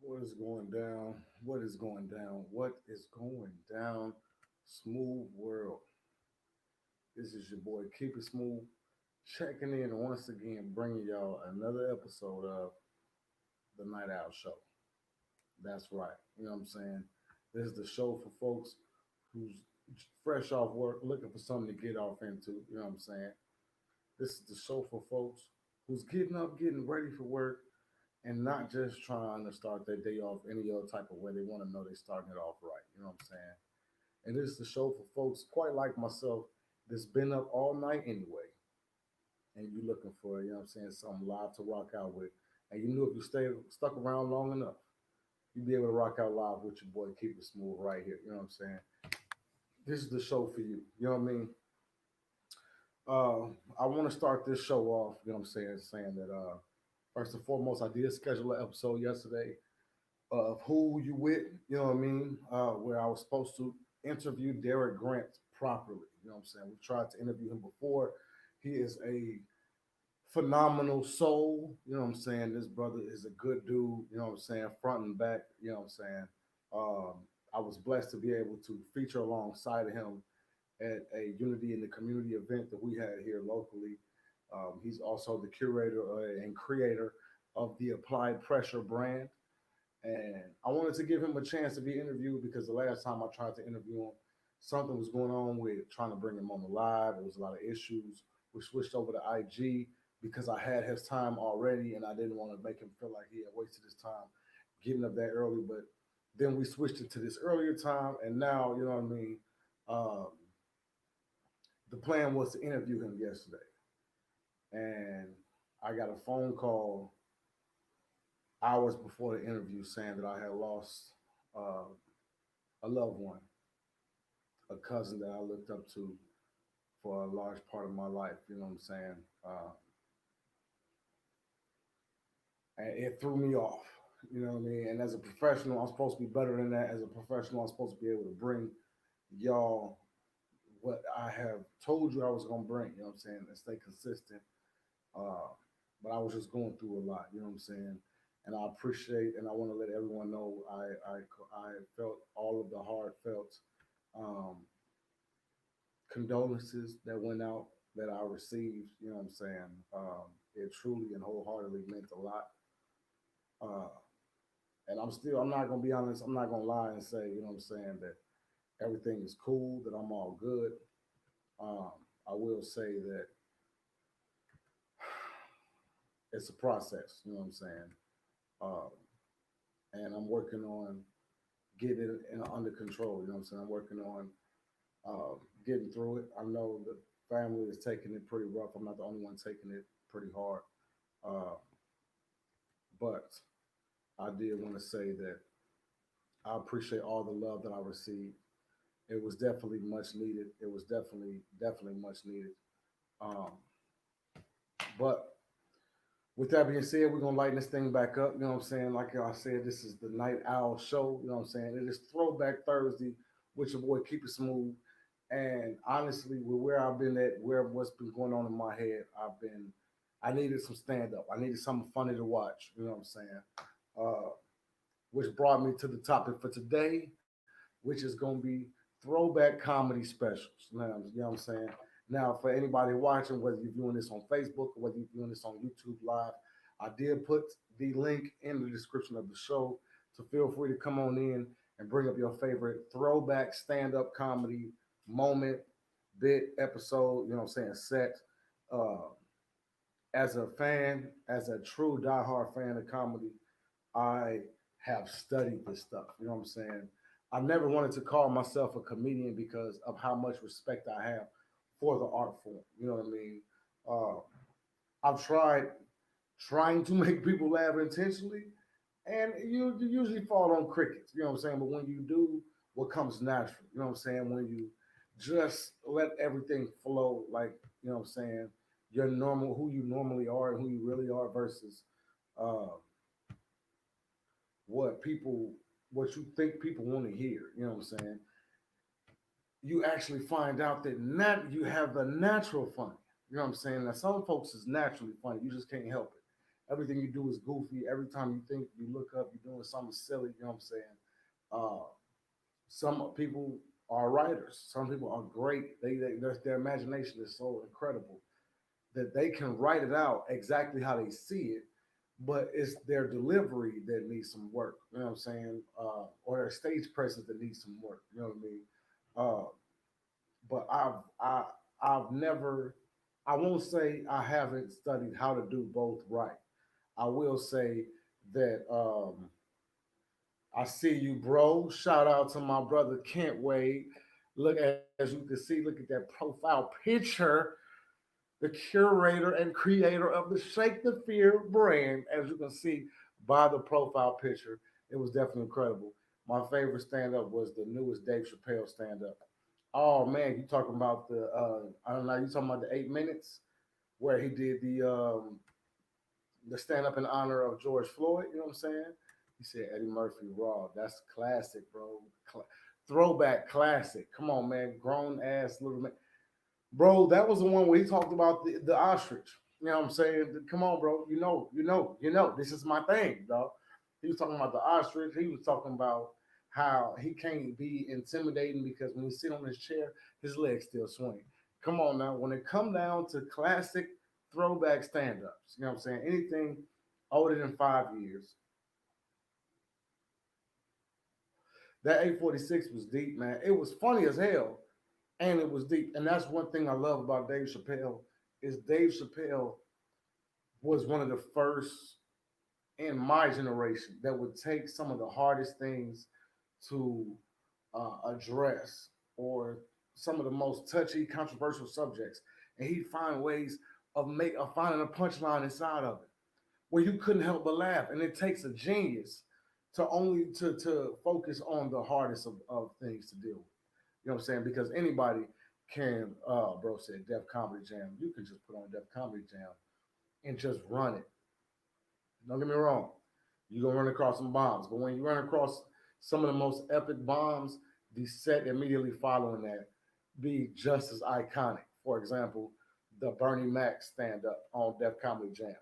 What is going down? What is going down? What is going down? Smooth world. This is your boy Keep It Smooth, checking in once again, bringing y'all another episode of the Night Owl Show. That's right. You know what I'm saying? This is the show for folks who's fresh off work, looking for something to get off into. You know what I'm saying? This is the show for folks who's getting up, getting ready for work, and not just trying to start their day off any other type of way. They want to know they're starting it off right. You know what I'm saying? And this is the show for folks quite like myself that's been up all night anyway, and you looking for, you know what I'm saying, something live to rock out with. And you knew if you stayed stuck around long enough, you'd be able to rock out live with your boy Keep It Smooth right here. You know what I'm saying? This is the show for you. You know what I mean? Uh, I want to start this show off, you know what I'm saying that first and foremost, I did schedule an episode yesterday of Who You With, you know what I mean? Where I was supposed to interview Derek Grant properly. You know what I'm saying? We tried to interview him before. He is a phenomenal soul. You know what I'm saying? This brother is a good dude, you know what I'm saying? Front and back, you know what I'm saying? Um, I was blessed to be able to feature alongside of him at a Unity in the Community event that we had here locally. He's also the curator and creator of the Applied Pressure brand. And I wanted to give him a chance to be interviewed because the last time I tried to interview him, something was going on with trying to bring him on the live. There was a lot of issues. We switched over to IG because I had his time already and I didn't want to make him feel like he had wasted his time getting up that early. But then we switched it to this earlier time. And now, you know what I mean? Um, the plan was to interview him yesterday. And I got a phone call hours before the interview saying that I had lost uh, a loved one, a cousin that I looked up to for a large part of my life. You know what I'm saying? And it threw me off. You know what I mean? And as a professional, I'm supposed to be better than that. As a professional, I'm supposed to be able to bring y'all what I have told you I was going to bring. You know what I'm saying? And stay consistent. Uh, but I was just going through a lot. You know what I'm saying? And I appreciate and I want to let everyone know I felt all of the heartfelt um, condolences that went out that I received. You know what I'm saying? It truly and wholeheartedly meant a lot. Uh, and I'm not gonna be honest. I'm not gonna lie and say, you know what I'm saying, that everything is cool, that I'm all good. Um, I will say that it's a process. You know what I'm saying? Um, and I'm working on getting it under control. You know what I'm saying? I'm working on getting through it. I know the family is taking it pretty rough. I'm not the only one taking it pretty hard. Uh, but I did want to say that I appreciate all the love that I received. It was definitely much needed. It was definitely much needed. Um, but with that being said, we're gonna lighten this thing back up. You know what I'm saying? Like I said, this is the Night Owl Show. You know what I'm saying? It is Throwback Thursday with your boy Keep It Smooth. And honestly, with where I've been at, where what's been going on in my head, I needed some stand up. I needed something funny to watch. You know what I'm saying? Uh, which brought me to the topic for today, which is going to be throwback comedy specials. You know what I'm saying? Now, for anybody watching, whether you're viewing this on Facebook or whether you're viewing this on YouTube Live, I did put the link in the description of the show. So feel free to come on in and bring up your favorite throwback stand up comedy moment, bit, episode, you know what I'm saying, set. Uh, as a fan, as a true diehard fan of comedy, I have studied this stuff. You know what I'm saying? I never wanted to call myself a comedian because of how much respect I have for the art form. You know what I mean? I've tried trying to make people laugh intentionally, and you usually fall on crickets. You know what I'm saying? But when you do, what comes natural? You know what I'm saying? When you just let everything flow, like, you know what I'm saying, your normal, who you normally are and who you really are versus uh, what people what you think people want to hear. You know what I'm saying? You actually find out that you have the natural funny. You know what I'm saying? Now some folks is naturally funny. You just can't help it. Everything you do is goofy. Every time you think you look up, you're doing something silly. You know what I'm saying? Uh, some people are writers. Some people are great. Their imagination is so incredible that they can write it out exactly how they see it, but it's their delivery that needs some work. You know what I'm saying? Or their stage presence that needs some work. You know what I mean? Uh, but I've never. I won't say I haven't studied how to do both right. I will say that I see you, bro. Shout out to my brother Kent Wade. Look, as you can see, look at that profile picture, the curator and creator of the Shake the Fear brand. As you can see by the profile picture, it was definitely incredible. My favorite stand up was the newest Dave Chappelle stand up. Oh man, you talking about the I don't know, you talking about the 8 minutes where he did the stand up in honor of George Floyd, you know what I'm saying? He said Eddie Murphy Raw. That's classic, bro. Throwback classic. Come on, man. Grown ass little man. Bro, that was the one where he talked about the ostrich. You know what I'm saying? Come on, bro. This is my thing, dog. He was talking about the ostrich. He was talking about how he can't be intimidating because when he sit on his chair, his legs still swing. Come on now. When it come down to classic throwback stand-ups, you know what I'm saying? Anything older than 5 years. That 846 was deep, man. It was funny as hell, and it was deep. And that's one thing I love about Dave Chappelle is Dave Chappelle was one of the first in my generation that would take some of the hardest things to address or some of the most touchy, controversial subjects, and he'd find ways of finding a punchline inside of it where you couldn't help but laugh. And it takes a genius to focus on the hardest of things to deal with. You know what I'm saying? Because anybody can, bro said Def Comedy Jam. You can just put on Def Comedy Jam and just run it. Don't get me wrong. You're gonna run across some bombs, but when you run across some of the most epic bombs, the set immediately following that be just as iconic. For example, the Bernie Mac stand up on Def Comedy Jam.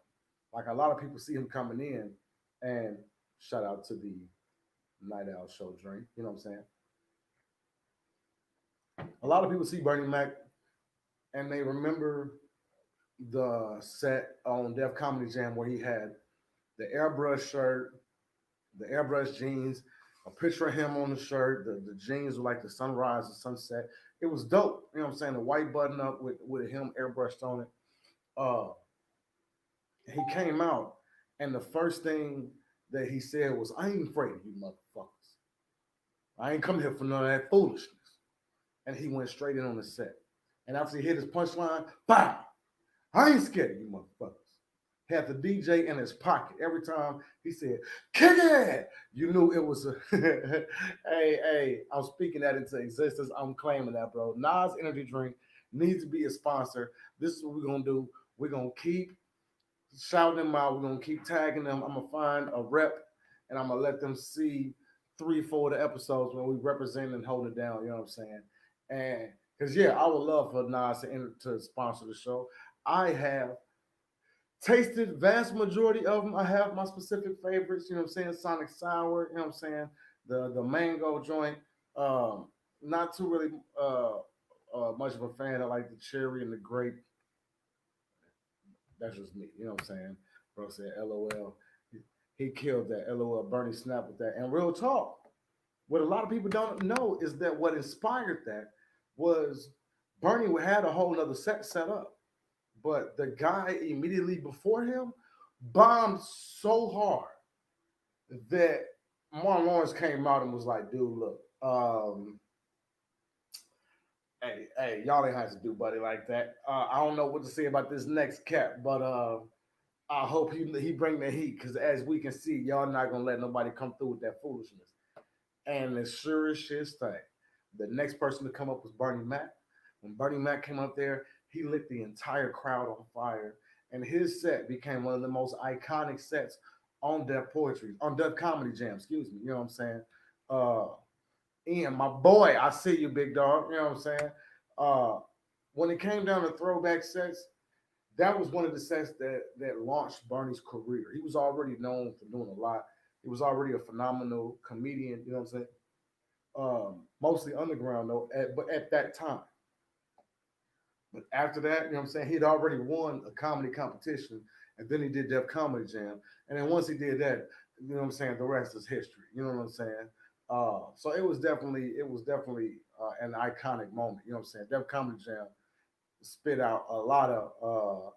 Like a lot of people see him coming in, and shout out to the Night Owl Show drink. You know what I'm saying? A lot of people see Bernie Mac and they remember the set on Def Comedy Jam where he had the airbrush shirt, the airbrush jeans, a picture of him on the shirt. The jeans were like the sunrise and sunset. It was dope. You know what I'm saying? The white button up with him airbrushed on it. Uh, he came out, and the first thing that he said was, "I ain't afraid of you motherfuckers. I ain't come here for none of that foolishness." And he went straight in on the set. And after he hit his punchline, bam! I ain't scared of you motherfuckers. Had the DJ in his pocket every time he said, "Kick it!" You knew it was a. Hey, I'm speaking that into existence. I'm claiming that, bro. Nas Energy Drink needs to be a sponsor. This is what we're gonna do. We're gonna keep shouting them out. We're gonna keep tagging them. I'm gonna find a rep, and I'm gonna let them see 3, 4 of the episodes when we represent and hold it down. You know what I'm saying? And because I would love for Nas to sponsor the show. I have tasted vast majority of them. I have my specific favorites. You know what I'm saying? Sonic Sour. You know what I'm saying? The mango joint. Not too really much of a fan. I like the cherry and the grape. That's just me. You know what I'm saying? Bro said, "LOL." He killed that. LOL. Bernie Snap with that. And real talk. What a lot of people don't know is that what inspired that was Bernie had a whole other set up, but the guy immediately before him bombed so hard that Martin Lawrence came out and was like, "Dude, look, hey, y'all ain't have to do buddy like that. I don't know what to say about this next cat, but I hope he bring the heat because as we can see, y'all not gonna let nobody come through with that foolishness." And the surest thing, the next person to come up was Bernie Mac. When Bernie Mac came up there, he lit the entire crowd on fire, and his set became one of the most iconic sets on Def Comedy Jam. Excuse me. You know what I'm saying? Uh, Ian, my boy, I see you, big dog. You know what I'm saying? Uh, when it came down to throwback sets, that was one of the sets that launched Bernie's career. He was already known for doing a lot. He was already a phenomenal comedian. You know what I'm saying? Mostly underground though, but at that time. But after that, you know what I'm saying, he'd already won a comedy competition, and then he did Def Comedy Jam, and then once he did that, you know what I'm saying, the rest is history. You know what I'm saying? So it was definitely an iconic moment. You know what I'm saying? Def Comedy Jam spit out a lot of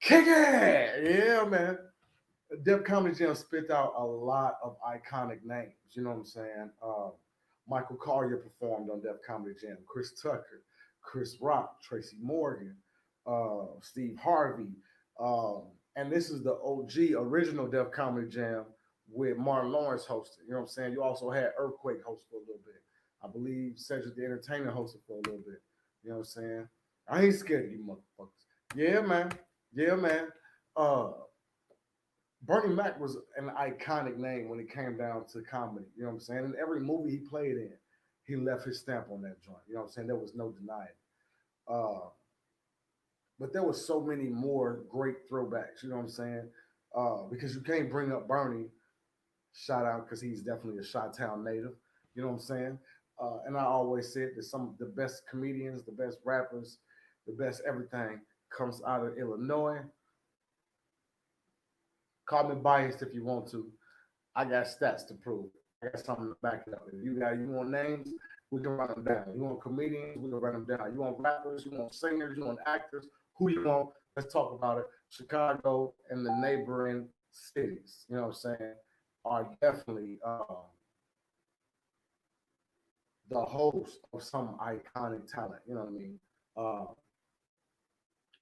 kick it, yeah, man. Def Comedy Jam spit out a lot of iconic names. You know what I'm saying? Michael Collier performed on Def Comedy Jam. Chris Tucker, Chris Rock, Tracy Morgan, Steve Harvey, um, and this is the OG original Def Comedy Jam with Martin Lawrence hosting. You know what I'm saying? You also had Earthquake host for a little bit. I believe Cedric the Entertainer hosted for a little bit. You know what I'm saying? I ain't scared of you motherfuckers. Yeah, man. Yeah, man. Uh, Bernie Mac was an iconic name when it came down to comedy. You know what I'm saying? In every movie he played in, he left his stamp on that joint. You know what I'm saying? There was no denying. Uh, but there was so many more great throwbacks. You know what I'm saying? Because you can't bring up Bernie, shout out because he's definitely a Chi-Town native. You know what I'm saying? And I always said that some of the best comedians, the best rappers, the best everything comes out of Illinois. Call me biased if you want to. I got stats to prove it. I got something to back it up. If you want names, we can run them down. You want comedians, we can run them down. You want rappers, you want singers, you want actors, who you want, let's talk about it. Chicago and the neighboring cities, you know what I'm saying, are definitely the host of some iconic talent, you know what I mean? Uh,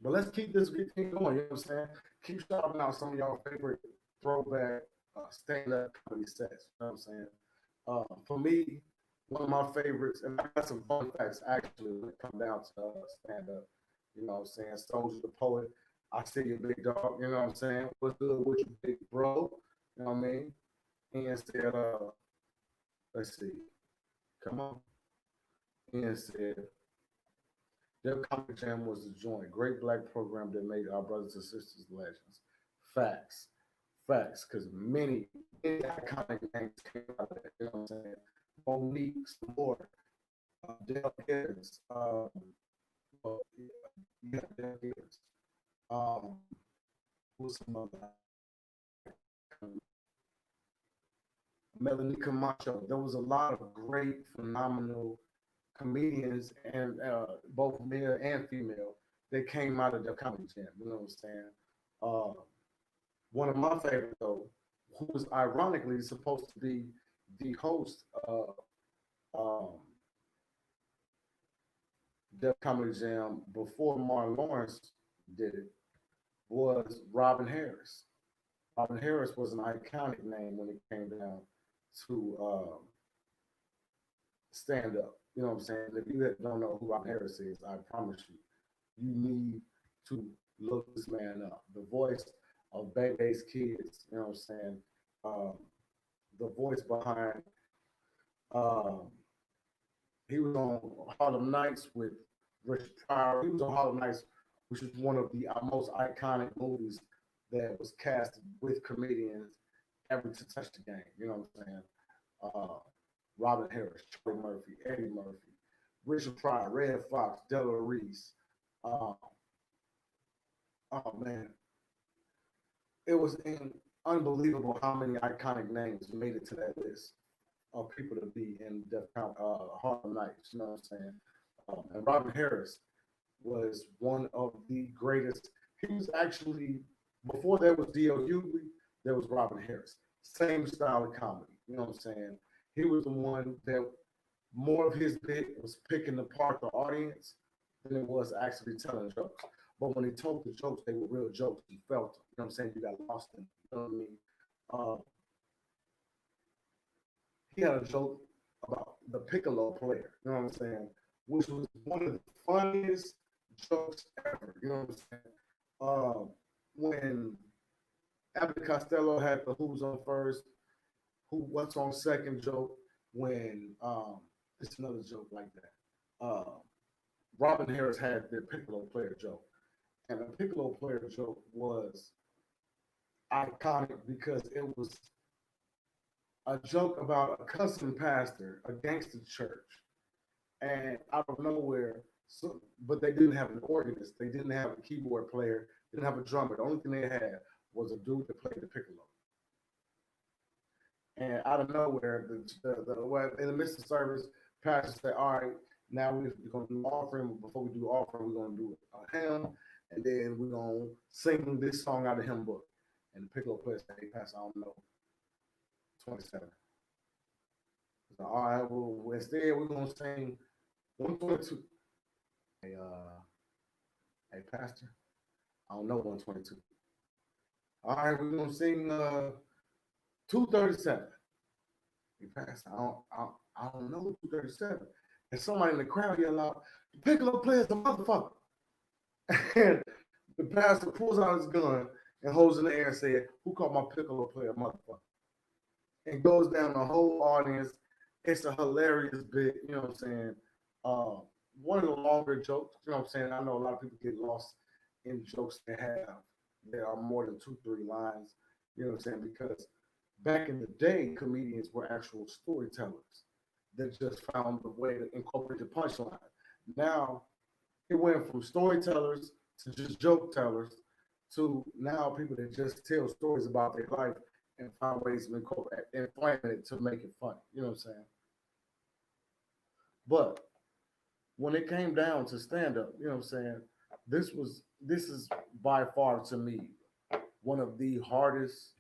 but let's keep this good thing going, you know what I'm saying? Keep shouting out some of y'all favorite throwback stand-up comedy sets, you know what I'm saying? For me, one of my favorites, and I got some fun facts actually when it comes down to stand up. You know what I'm saying? Soldier the Poet, I see you, big dog. You know what I'm saying? What's good with you, big bro? You know what I mean? And said, let's see, come on. And said, their Comic Jam was the joint. Great black program that made our brothers and sisters legends. Facts. Facts. Because many iconic names came out of that. You know what I'm saying? Monique, some more. Dale Gibbons. Well, yeah, Dale Gibbons. Um, who's some other? Melanie Camacho. There was a lot of great, phenomenal comedians, and both male and female, that came out of the comedy jam. You know what I'm saying? Uh, One of my favorites, though, who was ironically supposed to be the host of um, Def Comedy Jam before Martin Lawrence did it, was Robin Harris. Robin Harris was an iconic name when it came down to stand up. You know what I'm saying? If you don't know who Robin Harris is, I promise you, you need to look this man up. The voice of Baby's Kids, you know what I'm saying? Um, the voice behind, um, he was on Harlem Nights with Richard Pryor. He was on Harlem Nights, which is one of the most iconic movies that was cast with comedians ever to touch the game. You know what I'm saying? Uh, Robin Harris, Charlie Murphy, Eddie Murphy, Richard Pryor, Red Fox, Della Reese. Uh, oh man, it was unbelievable how many iconic names made it to that list of people to be in Harlem Nights. You know what I'm saying? And Robin Harris was one of the greatest. He was actually, before there was D.L. Hughley, there was Robin Harris. Same style of comedy. You know what I'm saying? He was the one that more of his bit was picking apart the audience than it was actually telling jokes. But when he told the jokes, they were real jokes. You felt them. You know what I'm saying? You got lost in them. You know what I mean? Uh, he had a joke about the piccolo player. You know what I'm saying? Which was one of the funniest jokes ever. You know what I'm saying? When Abbott Costello had the Who's on first, what's on second joke. When it's another joke like that. Robin Harris had the piccolo player joke, And the Piccolo player joke was iconic because it was a joke about a cussing pastor against the church. And out of nowhere, so, but they didn't have an organist, they didn't have a keyboard player, didn't have a drummer. The only thing they had was a dude that played the piccolo. And out of nowhere, in the midst of service, pastor said, "All right, now we're going to do offering. Before we do offering, we're going to do a hymn, and then we're going to sing this song out of the hymn book." And the piccolo player said, "Hey, pastor, I don't know 27." So, all right, well, instead we're going to sing 122. Hey, hey, pastor, I don't know 122. All right, we're going to sing 237. He passed. I don't know 237. And somebody in the crowd yelled out, "The piccolo player's a motherfucker." And the pastor pulls out his gun and holds it in the air and said, "Who called my piccolo player a motherfucker?" And goes down the whole audience. It's a hilarious bit, you know what I'm saying? Uh, One of the longer jokes, you know what I'm saying? I know a lot of people get lost in jokes there are more than two, three lines, you know what I'm saying? Because back in the day, comedians were actual storytellers that just found the way to incorporate the punchline. Now it went from storytellers to just joke tellers to now people that just tell stories about their life and find ways to incorporate and find it to make it funny. You know what I'm saying? But when it came down to stand up, you know what I'm saying? This is by far to me one of the hardest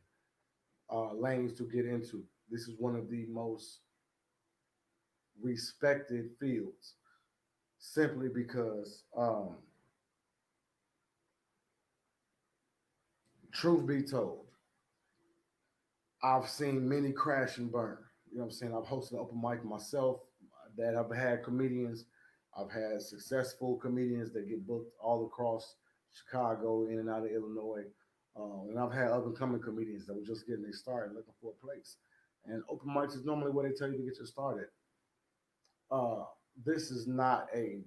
lanes to get into. This is one of the most respected fields simply because, truth be told, I've seen many crash and burn. You know what I'm saying? I've hosted an open mic myself that I've had comedians. I've had successful comedians that get booked all across Chicago, in and out of Illinois. And I've had up and coming comedians that were just getting their start and looking for a place. And open mics is normally where they tell you to get your start at. Uh, this is not a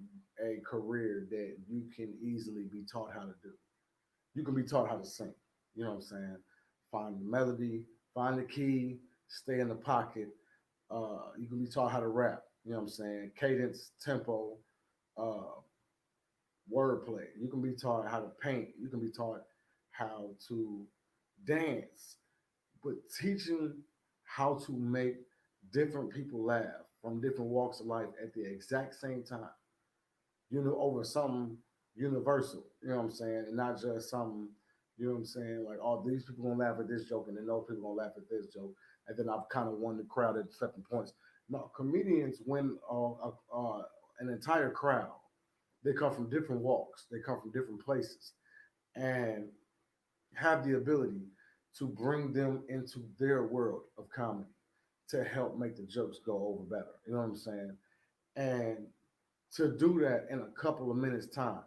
career that you can easily be taught how to do. You can be taught how to sing. You know what I'm saying? Find the melody, find the key, stay in the pocket. You can be taught how to rap. You know what I'm saying? Cadence, tempo, uh, wordplay. You can be taught how to paint. You can be taught how to dance. But teaching how to make different people laugh from different walks of life at the exact same time, over something universal, you know what I'm saying? And not just something, you know what I'm saying? Like, oh, these people gonna laugh at this joke and then those people gonna laugh at this joke. And then I've kind of won the crowd at certain points. No, comedians win an entire crowd. They come from different walks, they come from different places, and have the ability to bring them into their world of comedy to help make the jokes go over better. You know what I'm saying? And to do that in a couple of minutes time,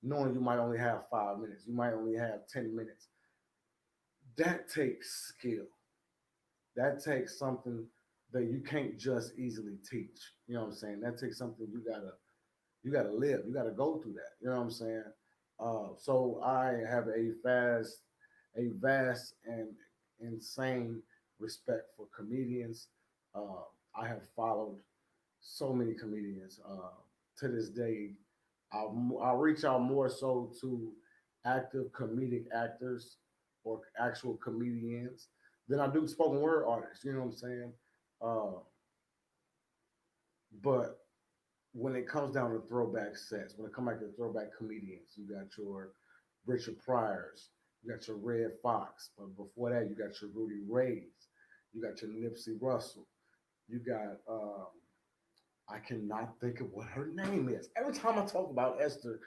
knowing you might only have 5 minutes, you might only have 10 minutes, that takes skill. That takes something that you can't just easily teach. You know what I'm saying? That takes something you gotta live. You gotta go through that. You know what I'm saying? So I have a vast and insane respect for comedians. I have followed so many comedians. To this day, I'll reach out more so to active comedic actors or actual comedians than I do spoken word artists. You know what I'm saying? Uh, but when it comes down to throwback sets, when it comes back to throwback comedians, you got your Richard Pryors, you got your Red Fox, but before that, you got your Rudy Rays, you got your Nipsey Russell, you got I cannot think of what her name is. Every time I talk about Esther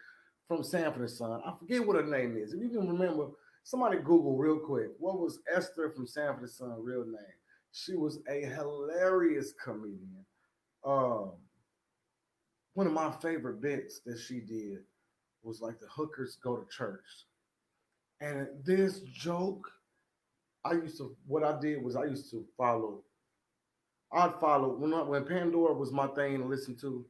from Sanford and Son, I forget what her name is. If you can remember, somebody Google real quick. What was Esther from Sanford and Son real name? She was a hilarious comedian. Um, One of my favorite bits that she did was like the hookers go to church. And this joke, what I did was I used to follow. I'd follow when Pandora was my thing to listen to.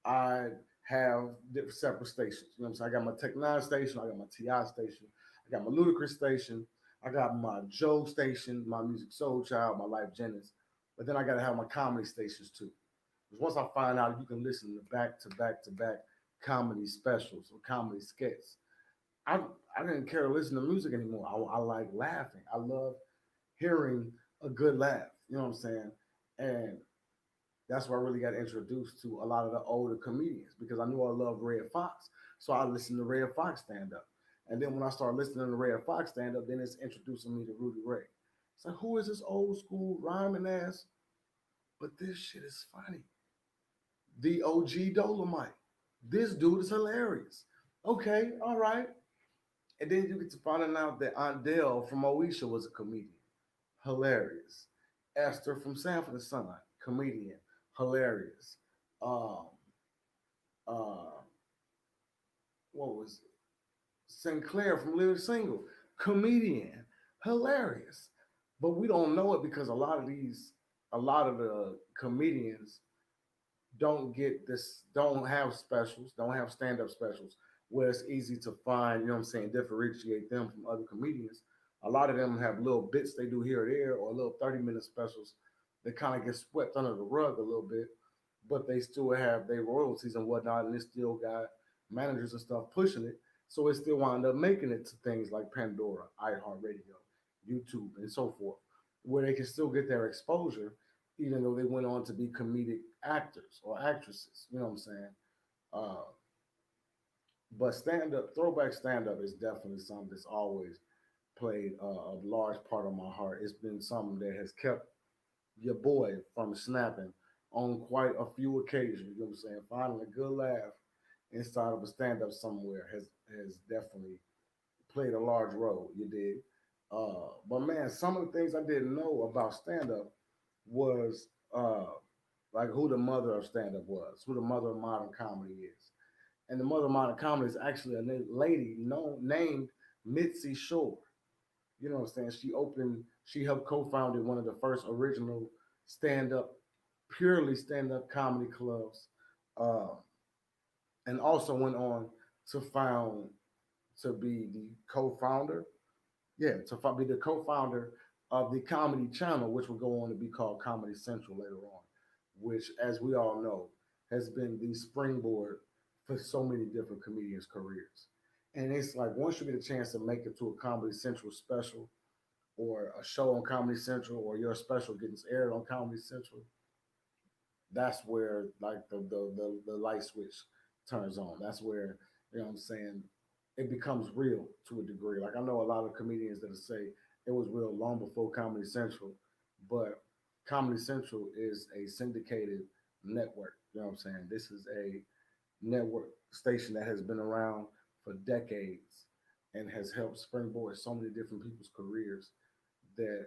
I have different separate stations. You know what I'm saying? I got my Tech Nine station, I got my Ti station, I got my Ludacris station, I got my Joe station, my Music Soul Child, my Life Jennings. But then I gotta have my comedy stations too. Because once I find out you can listen to back to back to back comedy specials or comedy skits, I I didn't care to listen to music anymore. I like laughing. I love hearing a good laugh. You know what I'm saying? And that's where I really got introduced to a lot of the older comedians because I knew I loved Red Fox. So I listened to Red Fox stand up. And then when I started listening to Red Fox stand up, then it's introducing me to Rudy Ray. It's like, who is this old school rhyming ass? But this shit is funny. The OG Dolomite. This dude is hilarious. Okay, all right. And then you get to finding out that Aunt Dell from Moesha was a comedian. Hilarious. Esther from Sanford and Son, comedian. Hilarious. Um, uh, what was it? Sinclair from Living Single, comedian. Hilarious. But we don't know it because a lot of the comedians don't get this, don't have specials, don't have stand up specials where it's easy to find, you know what I'm saying, differentiate them from other comedians. A lot of them have little bits they do here or there or little 30-minute specials that kind of get swept under the rug a little bit, but they still have their royalties and whatnot, and they still got managers and stuff pushing it. So it still wound up making it to things like Pandora, iHeartRadio, YouTube, and so forth, where they can still get their exposure even though they went on to be comedic actors or actresses. You know what I'm saying? Uh, but stand up, throwback stand up is definitely something that's always played a large part of my heart. It's been something that has kept your boy from snapping on quite a few occasions. You know what I'm saying? Finding a good laugh inside of a stand up somewhere has definitely played a large role. You did. But man, some of the things I didn't know about stand up was like who the mother of stand up was, who the mother of modern comedy is. And the mother of modern comedy is actually a lady known named Mitzi Shore. You know what I'm saying? She helped co-founded one of the first original stand up, purely stand up comedy clubs, uh, and also went on to found to be the co-founder. Yeah, to be the co-founder of the Comedy Channel, which will go on to be called Comedy Central later on, which, as we all know, has been the springboard for so many different comedians' careers. And it's like once you get a chance to make it to a Comedy Central special or a show on Comedy Central or your special gets aired on Comedy Central, that's where like the light switch turns on. That's where, you know what I'm saying, it becomes real to a degree. Like I know a lot of comedians that say it was real long before Comedy Central, but Comedy Central is a syndicated network. You know what I'm saying? This is a network station that has been around for decades and has helped springboard so many different people's careers that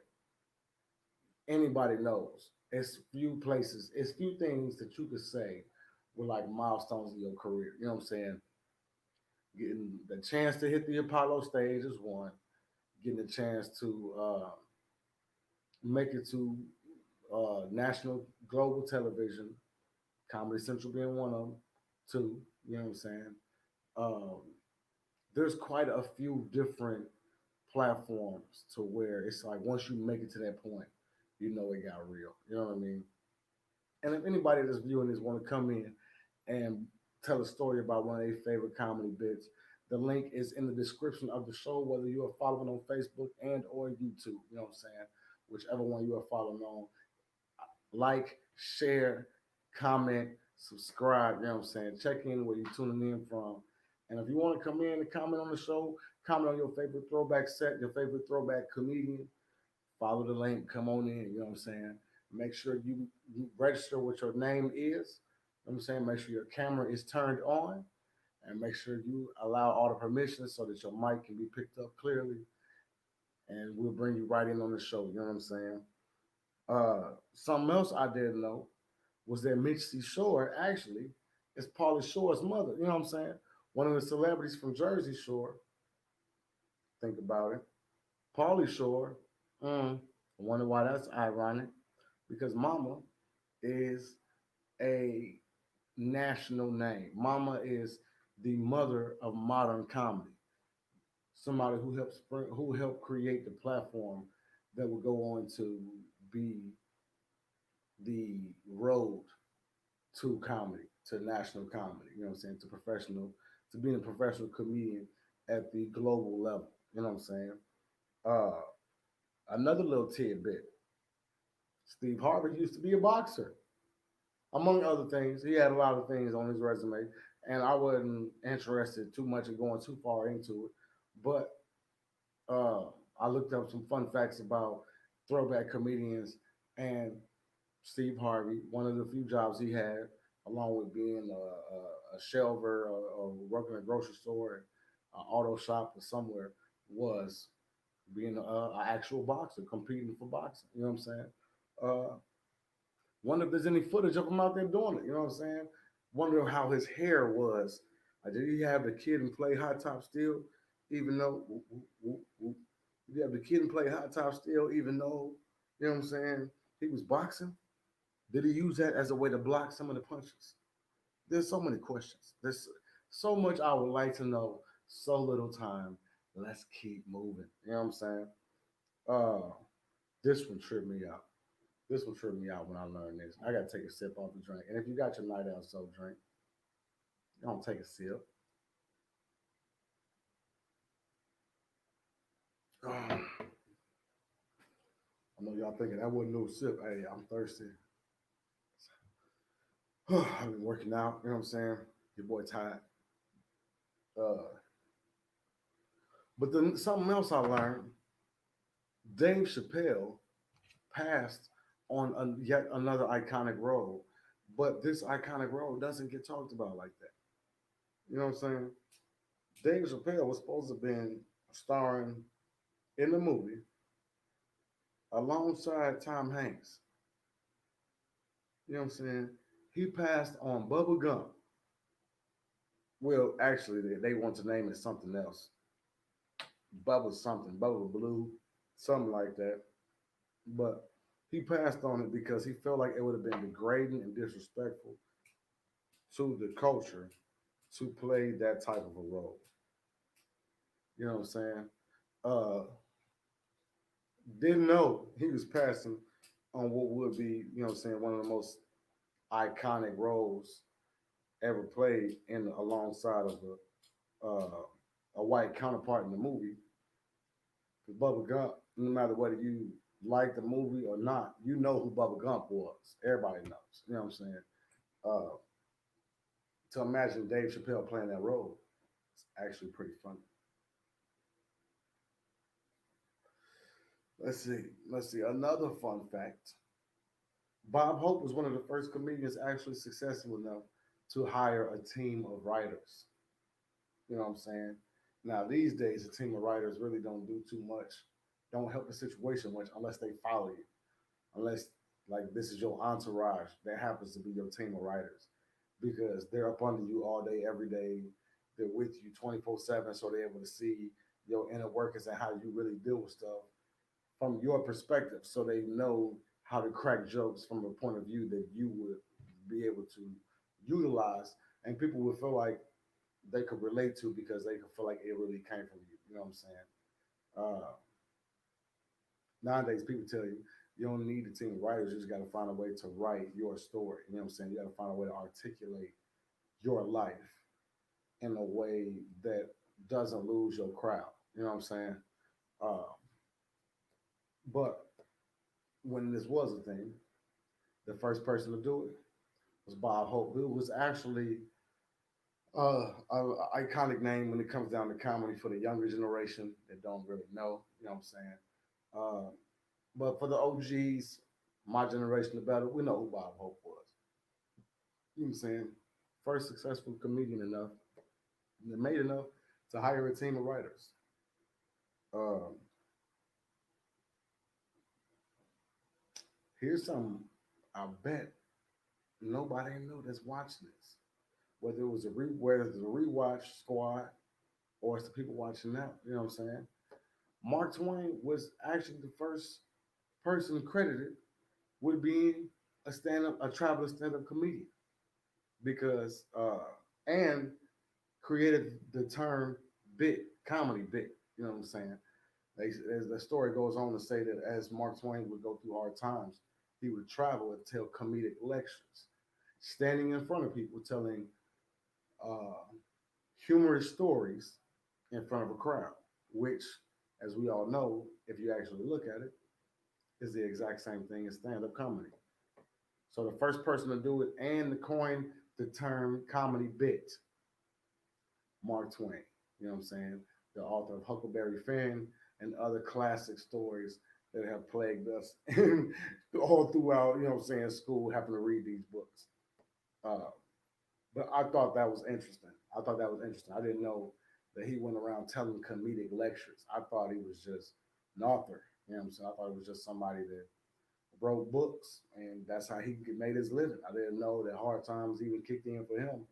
anybody knows. It's few places, it's few things that you could say were like milestones in your career. You know what I'm saying? Getting the chance to hit the Apollo stage is one. Getting a chance to make it to national global television, Comedy Central being one of them. Two, you know what I'm saying? Um, there's quite a few different platforms to where it's like once you make it to that point, you know it got real. You know what I mean? And if anybody that's viewing this want to come in and tell a story about one of their favorite comedy bits, the link is in the description of the show, whether you are following on Facebook and or YouTube. You know what I'm saying? Whichever one you are following on, like, share, comment, subscribe. You know what I'm saying? Check in where you're tuning in from. And if you want to come in and comment on the show, comment on your favorite throwback set, your favorite throwback comedian, follow the link, come on in, you know what I'm saying? Make sure you register what your name is. You know what I'm saying? Make sure your camera is turned on and make sure you allow all the permissions so that your mic can be picked up clearly and we'll bring you right in on the show. You know what I'm saying? Something else I didn't know was that Mitzi Shore actually is Pauly Shore's mother. You know what I'm saying? One of the celebrities from Jersey Shore. Think about it. Pauly Shore. I wonder why that's ironic. Because Mama is a national name. Mama is the mother of modern comedy. Somebody who helped create the platform that would go on to be the road to comedy, to national comedy. You know what I'm saying? To being a professional comedian at the global level. You know what I'm saying? Uh, Another little tidbit: Steve Harvey used to be a boxer, among other things. He had a lot of things on his resume, and I wasn't interested too much in going too far into it. But uh, I looked up some fun facts about throwback comedians, and Steve Harvey, one of the few jobs he had, along with being a shelver or working at a grocery store, an auto shop, or somewhere, was being an actual boxer, competing for boxing. You know what I'm saying? Uh, Wonder if there's any footage of him out there doing it. You know what I'm saying? Wonder how his hair was. Did he have the kid and play hot top still, even though? Did he have the kid and play hot top still, even though? You know what I'm saying? He was boxing. Did he use that as a way to block some of the punches? There's so many questions. There's so much I would like to know. So little time. Let's keep moving. You know what I'm saying? Uh, this one tripped me out. This one tripped me out when I learned this. I gotta take a sip off the drink. And if you got your night out soft drink, don't take a sip. I know y'all thinking that wasn't no sip. Hey, I'm thirsty. I've been working out. You know what I'm saying? Your boy tired. Uh, but then something else I learned: Dave Chappelle passed on yet another iconic role, but this iconic role doesn't get talked about like that. You know what I'm saying? Dave Chappelle was supposed to have been starring in the movie alongside Tom Hanks. You know what I'm saying? He passed on Bubba Gump. Well, actually, they want to name it something else. Bubba something, Bubba Blue, something like that. But he passed on it because he felt like it would have been degrading and disrespectful to the culture to play that type of a role. You know what I'm saying? Uh, didn't know he was passing on what would be, you know what I'm saying, one of the most iconic roles ever played in alongside of a white counterpart in the movie. Because Bubba Gump, no matter whether you like the movie or not, you know who Bubba Gump was. Everybody knows. You know what I'm saying? Uh, to imagine Dave Chappelle playing that role, it's actually pretty funny. Let's see. Let's see. Another fun fact: Bob Hope was one of the first comedians actually successful enough to hire a team of writers. You know what I'm saying? Now these days, a team of writers really don't do too much, don't help the situation much unless they follow you, unless like this is your entourage that happens to be your team of writers, because they're up under you all day, every day. They're with you 24/7, so they're able to see your inner workings and how you really deal with stuff from your perspective, so they know how to crack jokes from a point of view that you would be able to utilize, and people would feel like they could relate to because they could feel like it really came from you. You know what I'm saying? Uh, Nowadays, people tell you you don't need a team of writers. You just got to find a way to write your story. You know what I'm saying? You got to find a way to articulate your life in a way that doesn't lose your crowd. You know what I'm saying? Uh, but when this was a thing, the first person to do it was Bob Hope, who was actually an iconic name when it comes down to comedy for the younger generation that don't really know. You know what I'm saying? Uh, but for the OGs, my generation, the better, we know who Bob Hope was. You know what I'm saying? First successful comedian enough, that made enough to hire a team of writers. Um, Here's some I bet nobody knew that's watching this. Whether it's a rewatch squad or it's the people watching now. You know what I'm saying? Mark Twain was actually the first person credited with being a traveling stand-up comedian. because and created the term bit, comedy bit. You know what I'm saying? As the story goes on to say that as Mark Twain would go through hard times, he would travel and tell comedic lectures, standing in front of people telling uh, humorous stories in front of a crowd, which, as we all know, if you actually look at it, is the exact same thing as stand-up comedy. So the first person to do it and to coin the term comedy bit, Mark Twain. You know what I'm saying? The author of Huckleberry Finn and other classic stories that have plagued us all throughout, you know what I'm saying, school, having to read these books. Uh, but I thought that was interesting. I thought that was interesting. I didn't know that he went around telling comedic lectures. I thought he was just an author. You know what I'm saying? I thought it was just somebody that wrote books, and that's how he made his living. I didn't know that hard times even kicked in for him.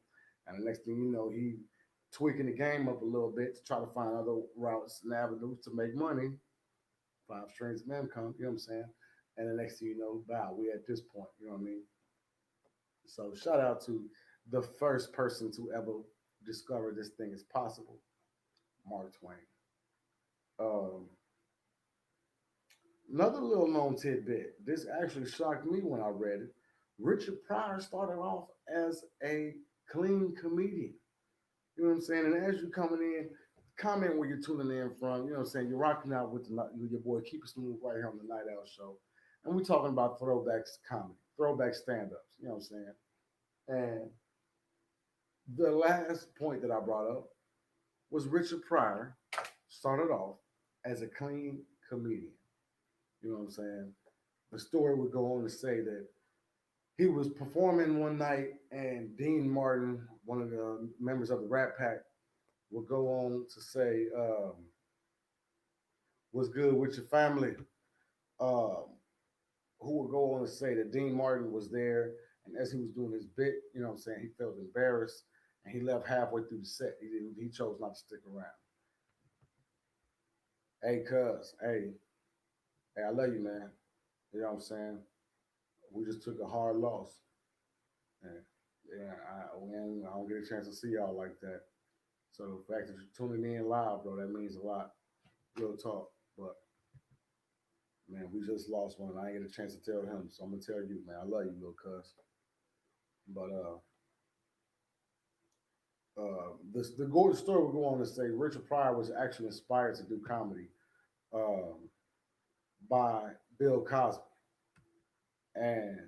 And the next thing you know, he tweaking the game up a little bit to try to find other routes and avenues to make money, five streams of income. You know what I'm saying? And the next thing you know, wow, we at this point. You know what I mean? So shout out to the first person to ever discover this thing is possible, Mark Twain. Um, Another little known tidbit. This actually shocked me when I read it. Richard Pryor started off as a clean comedian. You know what I'm saying? And as you coming in, comment where you're tuning in from. You know what I'm saying? You're rocking out with your boy Keep It Smooth right here on the Night Owl Show. And we're talking about throwbacks comedy, throwback stand-ups. You know what I'm saying? And the last point that I brought up was Richard Pryor started off as a clean comedian. You know what I'm saying? The story would go on to say that he was performing one night, and Dean Martin, one of the members of the Rat Pack, would go on to say, "What's good with your family?" Um, who would go on to say that Dean Martin was there, and as he was doing his bit, you know what I'm saying, he felt embarrassed, and he left halfway through the set. He didn't. He chose not to stick around. Hey, cuz, hey, I love you, man. You know what I'm saying? We just took a hard loss. And yeah, I don't get a chance to see y'all like that. So the fact that you're tuning in live, bro, that means a lot. Real talk. But man, we just lost one. I ain't get a chance to tell him, so I'm gonna tell you, man. I love you, little cuz. But the story will go on to say Richard Pryor was actually inspired to do comedy um, by Bill Cosby, and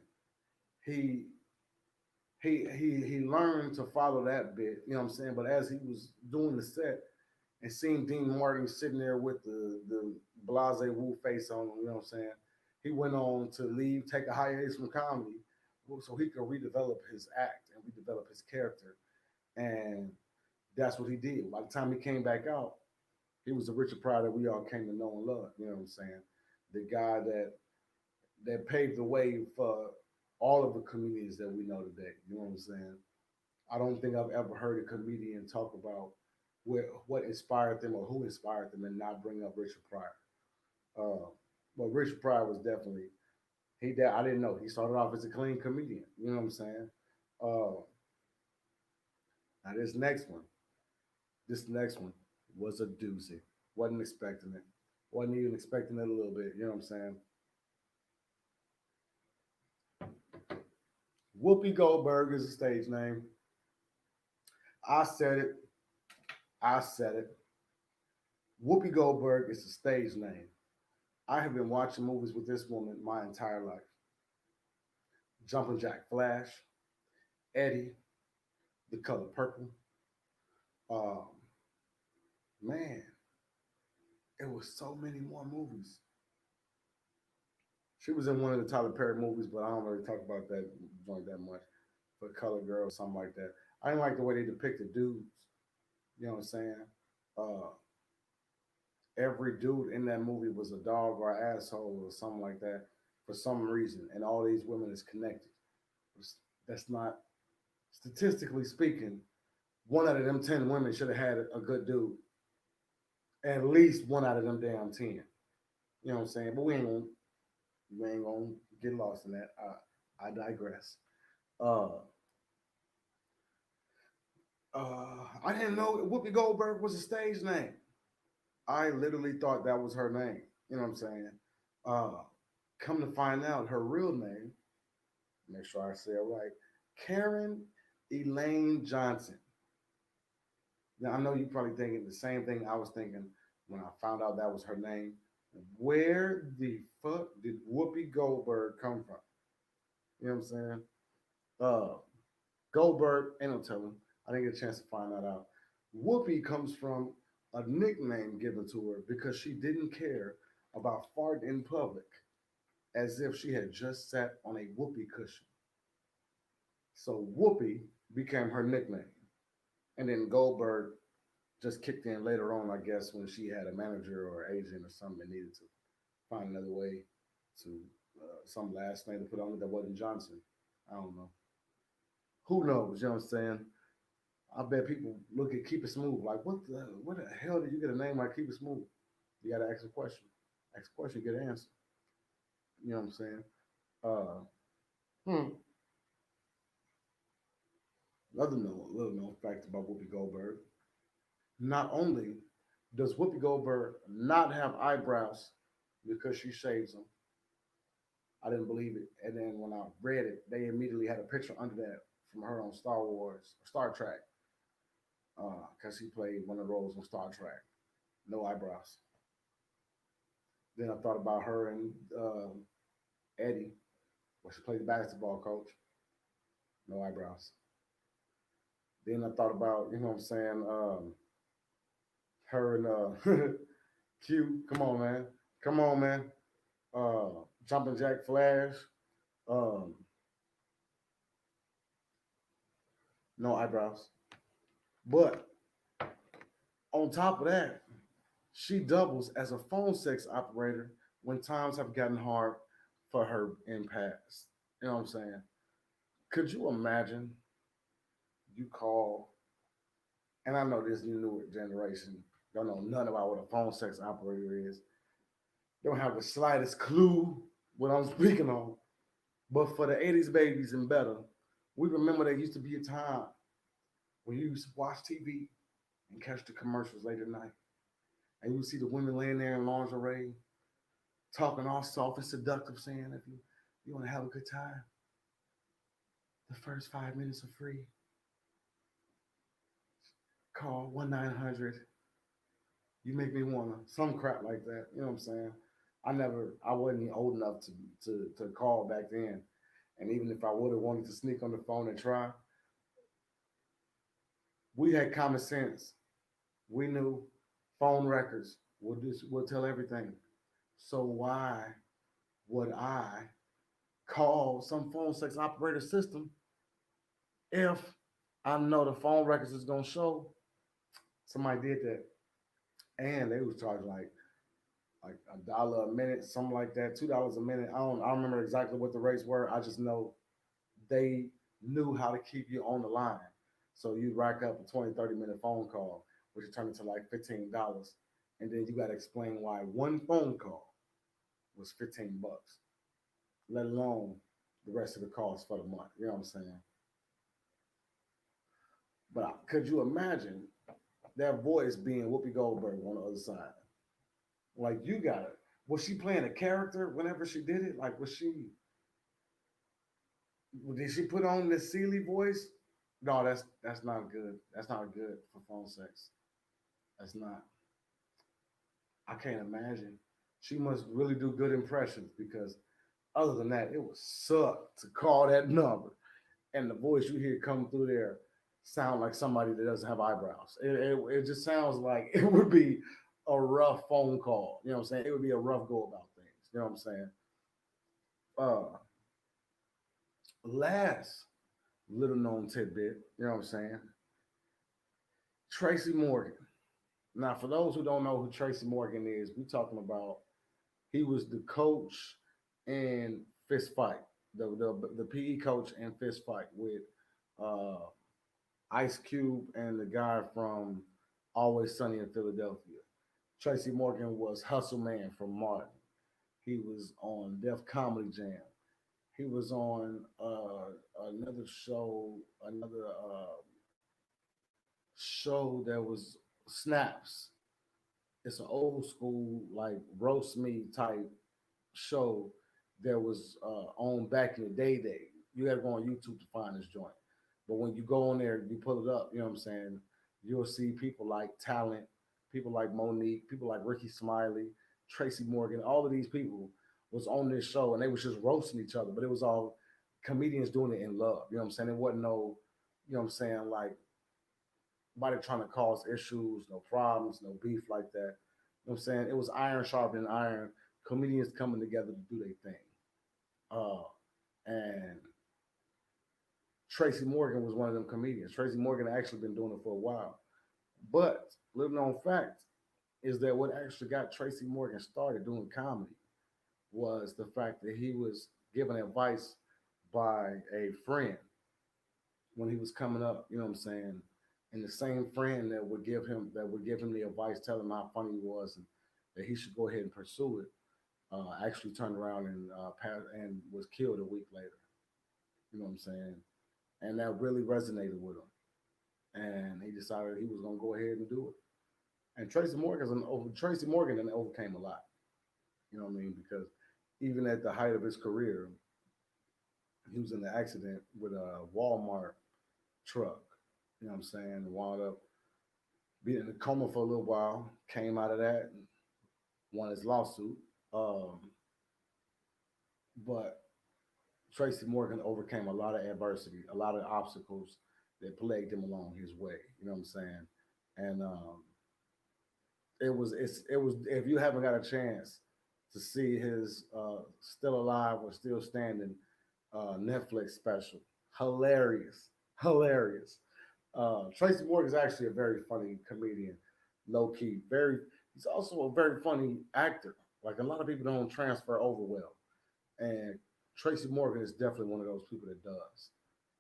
he he learned to follow that bit. You know what I'm saying? But as he was doing the set, and seeing Dean Martin sitting there with the blase woo face on him, you know what I'm saying? He went on to leave, take a hiatus from comedy, so he could redevelop his act and redevelop his character. And that's what he did. By the time he came back out, he was the Richard Pryor that we all came to know and love. You know what I'm saying? The guy that paved the way for all of the comedians that we know today. You know what I'm saying? I don't think I've ever heard a comedian talk about what inspired them or who inspired them and not bring up Richard Pryor. Uh, but Richard Pryor was definitely I didn't know he started off as a clean comedian. You know what I'm saying? Uh, Now this next one was a doozy. Wasn't expecting it. Wasn't even expecting it a little bit. You know what I'm saying? Whoopi Goldberg is a stage name. I said it. I said it. Whoopi Goldberg is a stage name. I have been watching movies with this woman my entire life. Jumpin' Jack Flash, Eddie, The Color Purple. Um, Man, it was so many more movies. She was in one of the Tyler Perry movies, but I don't really talk about that joint that much. For Color Girl or something like that. I didn't like the way they depicted dudes. You know what I'm saying? Uh, every dude in that movie was a dog or an asshole or something like that for some reason, and all these women is connected. That's not statistically speaking. One out of them 10 women should have had a good dude. At least one out of them damn 10. You know what I'm saying? But we ain't gonna get lost in that. I digress. Uh, I didn't know Whoopi Goldberg was a stage name. I literally thought that was her name. You know what I'm saying? Uh, Come to find out, her real name, make sure I say it right, Karen Elaine Johnson. Now, I know you're probably thinking the same thing I was thinking when I found out that was her name. Where the fuck did Whoopi Goldberg come from? You know what I'm saying? Uh, Goldberg, ain't no telling. I didn't get a chance to find that out. Whoopi comes from a nickname given to her because she didn't care about farting in public as if she had just sat on a whoopee cushion. So Whoopi became her nickname. And then Goldberg just kicked in later on, I guess, when she had a manager or agent or something and needed to find another way to some last name to put on it that wasn't Johnson. I don't know. Who knows? You know what I'm saying? I bet people look at Keep It Smooth like, what the hell did you get a name like Keep It Smooth? You got to ask a question. Ask a question, get an answer. You know what I'm saying? Uh, hmm. Another little known fact about Whoopi Goldberg. Not only does Whoopi Goldberg not have eyebrows because she shaves them, I didn't believe it. And then when I read it, they immediately had a picture under that from her on Star Wars, Star Trek, because she played one of the roles on Star Trek. No eyebrows. Then I thought about her and Eddie, where she played the basketball coach. No eyebrows. Then I thought about, you know what I'm saying, her and Q. Come on, man. Come on, man. Uh, Jumping Jack Flash. Um, no eyebrows. But on top of that, she doubles as a phone sex operator when times have gotten hard for her in past. You know what I'm saying? Could you imagine you call, and I know this newer generation don't know nothing about what a phone sex operator is, don't have the slightest clue what I'm speaking on. But for the 80s babies and better, we remember there used to be a time when you used to watch TV and catch the commercials late at night. And you would see the women laying there in lingerie, talking all soft and seductive, saying, if you want to have a good time, the first 5 minutes are free. Call 1-900. You make me wanna some crap like that. You know what I'm saying? I wasn't old enough to call back then. And even if I would have wanted to sneak on the phone and try, we had common sense. We knew phone records will tell everything. So why would I call some phone sex operator system if I know the phone records is gonna show somebody did that? And they was charging like $1 a minute, something like that, $2 a minute. I don't remember exactly what the rates were. I just know they knew how to keep you on the line. So you rack up a 20, 30 minute phone call, which would turn into like $15. And then you gotta explain why one phone call was 15 bucks, let alone the rest of the cost for the month. You know what I'm saying? But could you imagine that voice being Whoopi Goldberg on the other side? Like you got it. Was she playing a character whenever she did it? Like was she did she put on the Sealy voice? No, that's not good. That's not good for phone sex. That's not. I can't imagine. She must really do good impressions because other than that, it would suck to call that number and the voice you hear coming through there sound like somebody that doesn't have eyebrows. It just sounds like it would be a rough phone call. You know what I'm saying? It would be a rough go about things. You know what I'm saying? Uh, Last little known tidbit, you know what I'm saying? Tracy Morgan. Now, for those who don't know who Tracy Morgan is, we talking about he was the coach in Fist Fight, the PE coach in Fist Fight with uh, Ice Cube and the guy from Always Sunny in Philadelphia. Tracy Morgan was Hustle Man from Martin. He was on Def Comedy Jam. He was on another show, another show that was Snaps. It's an old school like roast me type show that was on back in the day. You got to go on YouTube to find this joint. But when you go on there, you pull it up. You know what I'm saying? You'll see people like Talent, people like Monique, people like Ricky Smiley, Tracy Morgan. All of these people was on this show, and they was just roasting each other. But it was all comedians doing it in love. You know what I'm saying? It wasn't no, you know what I'm saying, like nobody trying to cause issues, no problems, no beef like that. You know what I'm saying? It was iron sharpening iron, comedians coming together to do their thing. Uh, and Tracy Morgan was one of them comedians. Tracy Morgan actually been doing it for a while. But little known fact is that what actually got Tracy Morgan started doing comedy was the fact that he was given advice by a friend when he was coming up, you know what I'm saying? And the same friend that would give him the advice, tell him how funny he was and that he should go ahead and pursue it, actually turned around and and was killed a week later. You know what I'm saying? And that really resonated with him. And he decided he was gonna go ahead and do it. And Tracy Morgan then overcame a lot. You know what I mean? Because even at the height of his career, he was in an accident with a Walmart truck. You know what I'm saying? Wound up being in a coma for a little while. Came out of that and won his lawsuit. Um, but Tracy Morgan overcame a lot of adversity, a lot of obstacles that plagued him along his way. You know what I'm saying? And it was if you haven't got a chance to see his still alive or still standing Netflix special, hilarious, hilarious. Tracy Morgan is actually a very funny comedian, low key. He's also a very funny actor. Like a lot of people don't transfer over well, and Tracy Morgan is definitely one of those people that does.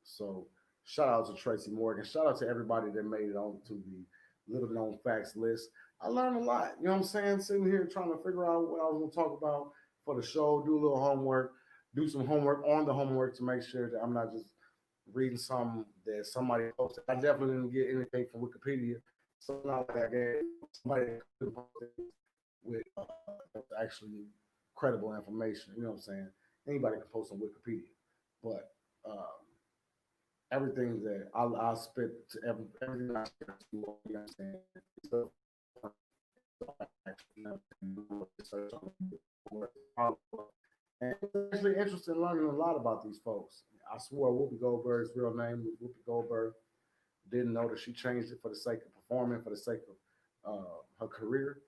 So shout out to Tracy Morgan. Shout out to everybody that made it onto the little known facts list. I learned a lot. You know what I'm saying? Sitting here trying to figure out what I was going to talk about for the show, do a little homework, do some homework on the homework to make sure that I'm not just reading something that somebody posted. I definitely didn't get anything from Wikipedia. So not like I gave somebody that could post it with actually credible information. You know what I'm saying? Anybody can post on Wikipedia, but everything that I spit to everything I spit to you, you know what I'm saying? So, actually, you know, research on and it's actually interesting learning a lot about these folks. I swore Whoopi Goldberg's real name was Whoopi Goldberg. Didn't know that she changed it for the sake of performing, for the sake of her career.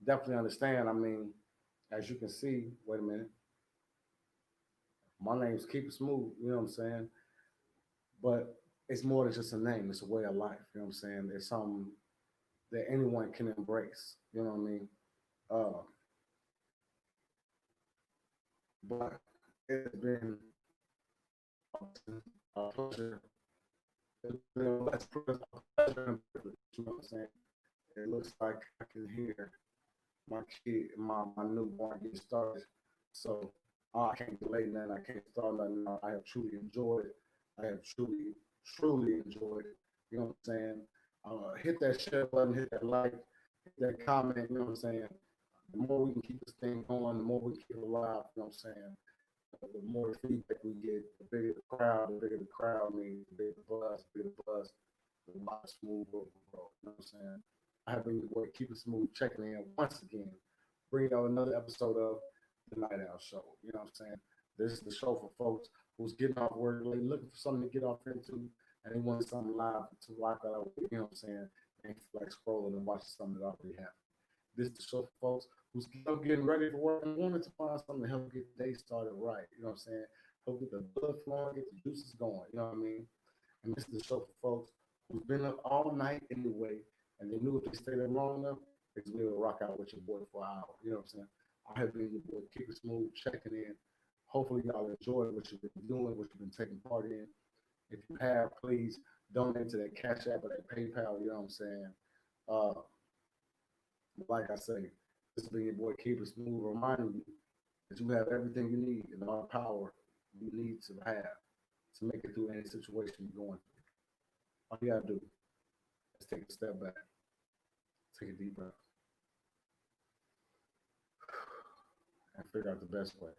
Definitely understand. I mean, as you can see, wait a minute, my name's Keep It Smooth. You know what I'm saying? But it's more than just a name. It's a way of life. You know what I'm saying? It's something that anyone can embrace. You know what I mean? Uh, but it's been a pleasure. It's been a pleasure and privilege. You know what I'm saying? It looks like I can hear my kid, my newborn getting started. So I can't delay nothing. I can't start nothing. I have truly enjoyed it. I have truly enjoyed it. You know what I'm saying? Hit that share button, hit that like, hit that comment. You know what I'm saying? The more we can keep this thing going, the more we keep it alive. You know what I'm saying? The more feedback we get, the bigger the crowd means, the bigger the buzz, the more smooth will grow. You know what I'm saying? I have been your boy, Keep It Smooth, checking in once again, bringing out another episode of the Night Owl Show. You know what I'm saying? This is the show for folks who's getting off work late, looking for something to get off into, and they want something live to rock out with. You know what I'm saying? They ain't feel like scrolling and watching something that already happened. This is the show for folks who's getting ready for work and wanted to find something to help get the day started right. You know what I'm saying? Help get the blood flowing, get the juices going. You know what I mean? And this is the show for folks who's been up all night anyway, and they knew if they stayed up long enough, they could be able to rock out with your boy for an hour. You know what I'm saying? I have been your boy, Keep It Smooth, checking in. Hopefully, y'all enjoyed what you've been doing, what you've been taking part in. If you have, please donate to that Cash App or that PayPal. You know what I'm saying? Uh, like I say, this has been your boy Keep It Smooth, reminding you that you have everything you need and all the power you need to have to make it through any situation you're going through. All you gotta do Let's take a step back. Take a deep breath and figure out the best way